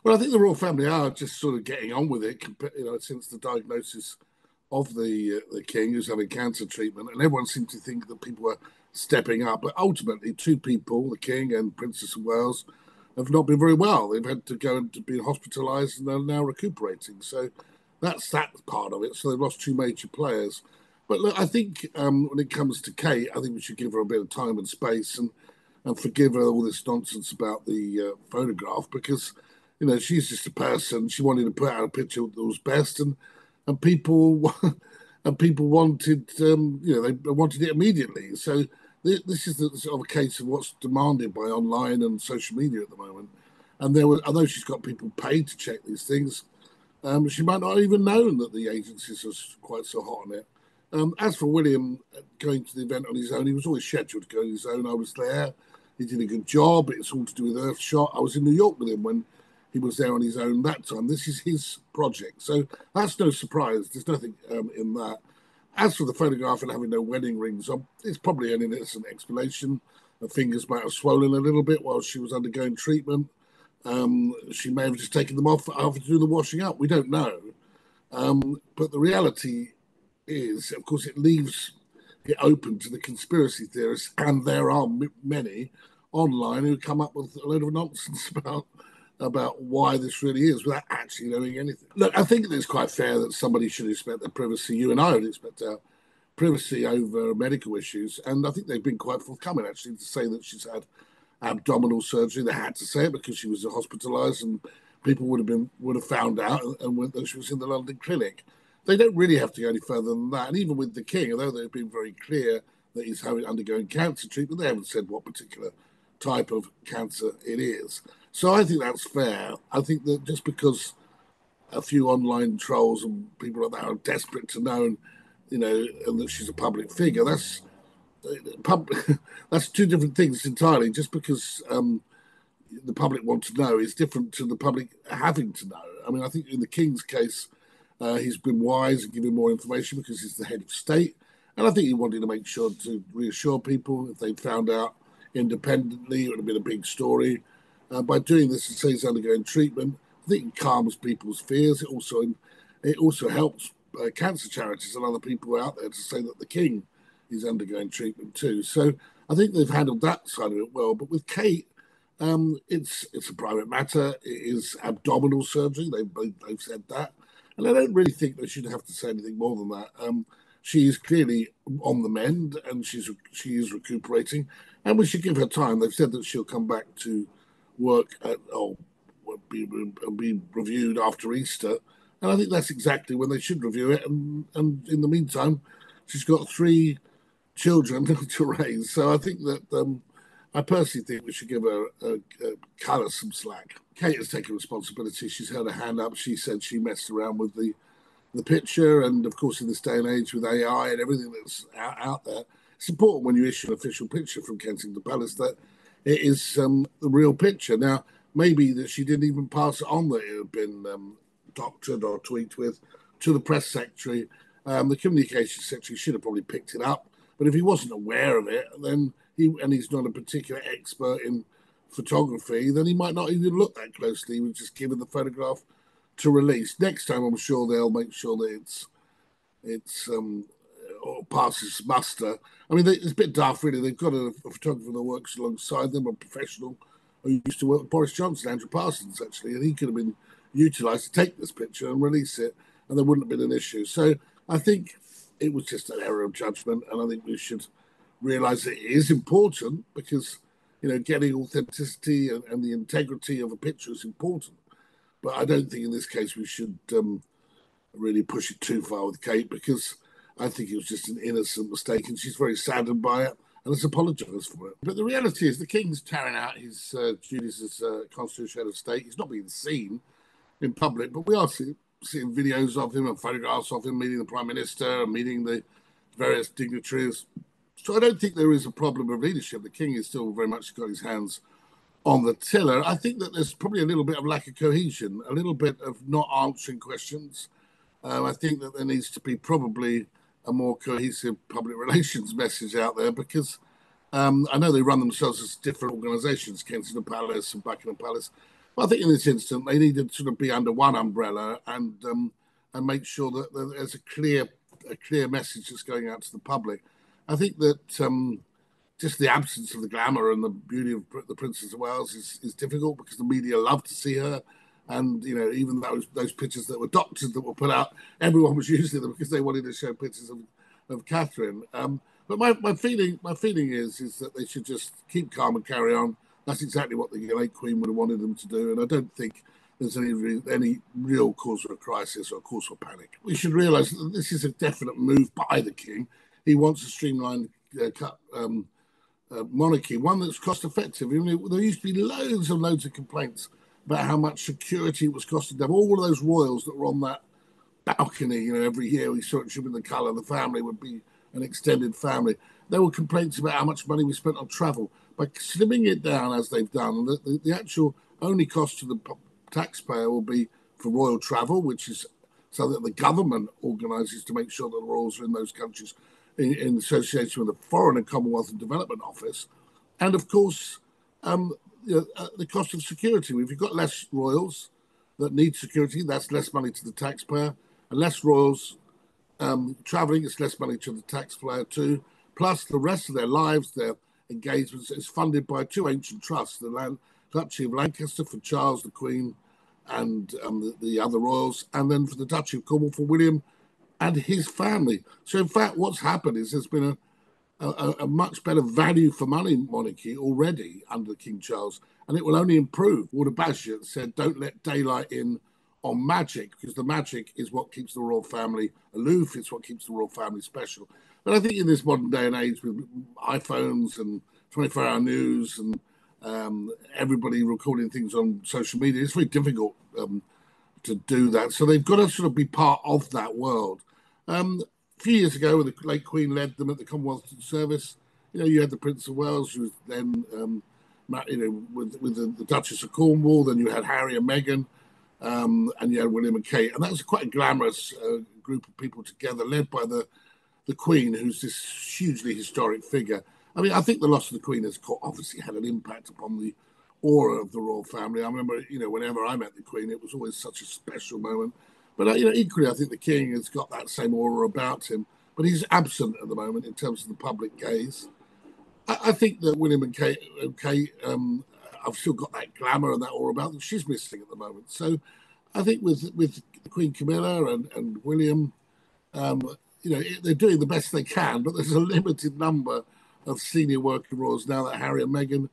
Well, I think the royal family are just sort of getting on with it, since the diagnosis of the king who's having cancer treatment, and everyone seemed to think that people were stepping up. But ultimately, two people, the king and Princess of Wales, have not been very well. They've had to go and be hospitalised and are now recuperating. So that's that part of it. So they've lost two major players. But look, I think when it comes to Kate, I think we should give her a bit of time and space and forgive her all this nonsense about the photograph, because she's just a person. She wanted to put out a picture that was best, and people and people wanted they wanted it immediately. So this is the sort of a case of what's demanded by online and social media at the moment. And although she's got people paid to check these things, she might not have even known that the agencies are quite so hot on it. As for William going to the event on his own, he was always scheduled to go on his own. I was there. He did a good job. It's all to do with Earthshot. I was in New York with him when he was there on his own that time. This is his project. So that's no surprise. There's nothing in that. As for the photograph and having no wedding rings on, it's probably an innocent explanation. Her fingers might have swollen a little bit while she was undergoing treatment. She may have just taken them off after doing the washing up. We don't know. But the reality is, of course, it leaves it open to the conspiracy theorists, and there are many online who come up with a load of nonsense about why this really is without actually knowing anything. Look, I think it's quite fair that somebody should expect their privacy. You and I would expect our privacy over medical issues, and I think they've been quite forthcoming, actually, to say that she's had abdominal surgery. They had to say it because she was hospitalised, and people would have found out and when she was in the London clinic. They don't really have to go any further than that. And even with the king, although they've been very clear that he's undergoing cancer treatment, they haven't said what particular type of cancer it is. So I think that's fair. I think that just because a few online trolls and people like that are desperate to know, and that she's a public figure, that's two different things entirely. Just because the public want to know is different to the public having to know. I mean, I think in the king's case, he's been wise and given more information because he's the head of state. And I think he wanted to make sure to reassure people. If they found out independently, it would have been a big story. By doing this and say he's undergoing treatment, I think it calms people's fears. It also helps cancer charities and other people out there to say that the king is undergoing treatment too. So I think they've handled that side of it well. But with Kate, it's a private matter. It is abdominal surgery. They've said that. And I don't really think they should have to say anything more than that. She is clearly on the mend, and she is recuperating, and we should give her time. They've said that she'll come back to work be reviewed after Easter, and I think that's exactly when they should review it. And in the meantime, she's got 3 children to raise, so I think that I personally think we should give her colour some slack. Kate has taken responsibility. She's held her hand up. She said she messed around with the picture, and of course in this day and age with AI and everything that's out there, it's important when you issue an official picture from Kensington Palace that it is the real picture. Now, maybe that she didn't even pass it on that it had been doctored or tweaked with to the press secretary. The communications secretary should have probably picked it up, but if he wasn't aware of it, then he's not a particular expert in photography, then he might not even look that closely. He was just given the photograph to release. Next time, I'm sure they'll make sure that it's or passes muster. I mean, it's a bit daft, really. They've got a photographer that works alongside them, a professional who used to work with Boris Johnson, Andrew Parsons, actually, and he could have been utilised to take this picture and release it, and there wouldn't have been an issue. So I think it was just an error of judgment, and I think we should realise that it is important because, getting authenticity and the integrity of a picture is important. But I don't think in this case we should really push it too far with Kate, because I think it was just an innocent mistake, and she's very saddened by it and has apologised for it. But the reality is the King's carrying out his duties as constitutional head of state. He's not being seen in public, but we are seeing videos of him and photographs of him meeting the Prime Minister and meeting the various dignitaries. So I don't think there is a problem of leadership. The King is still very much got his hands on the tiller. I think that there's probably a little bit of lack of cohesion, a little bit of not answering questions. I think that there needs to be probably a more cohesive public relations message out there, because I know they run themselves as different organisations, Kensington Palace and Buckingham Palace, Well, I think in this instance they need to sort of be under one umbrella and make sure that there's a clear message that's going out to the public. I think that just the absence of the glamour and the beauty of the Princess of Wales is difficult because the media love to see her. And even those pictures that were doctored that were put out, everyone was using them because they wanted to show pictures of Catherine. But my feeling is that they should just keep calm and carry on. That's exactly what the late Queen would have wanted them to do, and I don't think there's any real cause for a crisis or cause for panic. We should realise that this is a definite move by the King. He wants a streamlined monarchy, one that's cost effective. There used to be loads and loads of complaints about how much security it was costing them. All of those royals that were on that balcony, every year we saw it in the colour. The family would be an extended family. There were complaints about how much money we spent on travel. By slimming it down as they've done, the actual only cost to the taxpayer will be for royal travel, which is so that the government organises to make sure that the royals are in those countries in association with the Foreign and Commonwealth and Development Office. And of course, the cost of security. If you've got less royals that need security, that's less money to the taxpayer. And less royals travelling, it's less money to the taxpayer too. Plus, the rest of their lives, their engagements, is funded by two ancient trusts, the Duchy of Lancaster for Charles, the Queen, and the other royals, and then for the Duchy of Cornwall for William and his family. So, in fact, what's happened is there's been a much better value for money monarchy already under King Charles, and it will only improve. Walter Bagehot said, "Don't let daylight in on magic, because the magic is what keeps the royal family aloof. It's what keeps the royal family special." But I think in this modern day and age with iPhones and 24-hour news and everybody recording things on social media, it's very difficult to do that. So they've got to sort of be part of that world. A few years ago, when the late Queen led them at the Commonwealth Service, you had the Prince of Wales, who was then, with the Duchess of Cornwall. Then you had Harry and Meghan, and you had William and Kate, and that was quite a glamorous group of people together, led by the Queen, who's this hugely historic figure. I mean, I think the loss of the Queen has obviously had an impact upon the aura of the royal family. I remember, whenever I met the Queen, it was always such a special moment. But, equally, I think the King has got that same aura about him, but he's absent at the moment in terms of the public gaze. I think that William and Kate, I've still got that glamour and that aura about them. She's missing at the moment. So I think with Queen Camilla and William, they're doing the best they can, but there's a limited number of senior working royals now that Harry and Meghan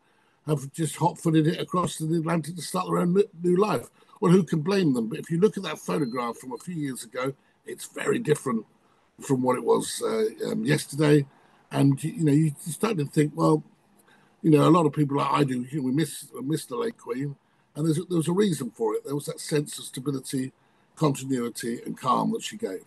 have just hot-footed it across the Atlantic to start their own new life. Well, who can blame them? But if you look at that photograph from a few years ago, it's very different from what it was yesterday. And, you start to think, well, a lot of people like I do, we miss the late Queen. And there was a reason for it. There was that sense of stability, continuity and calm that she gave.